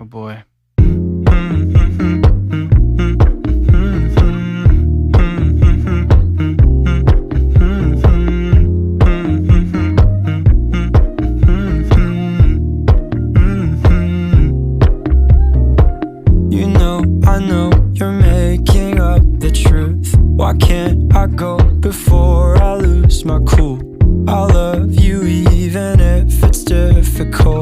Oh boy. You know, I know you're making up the truth. Why can't I go before I lose my cool? I love you even if it's difficult.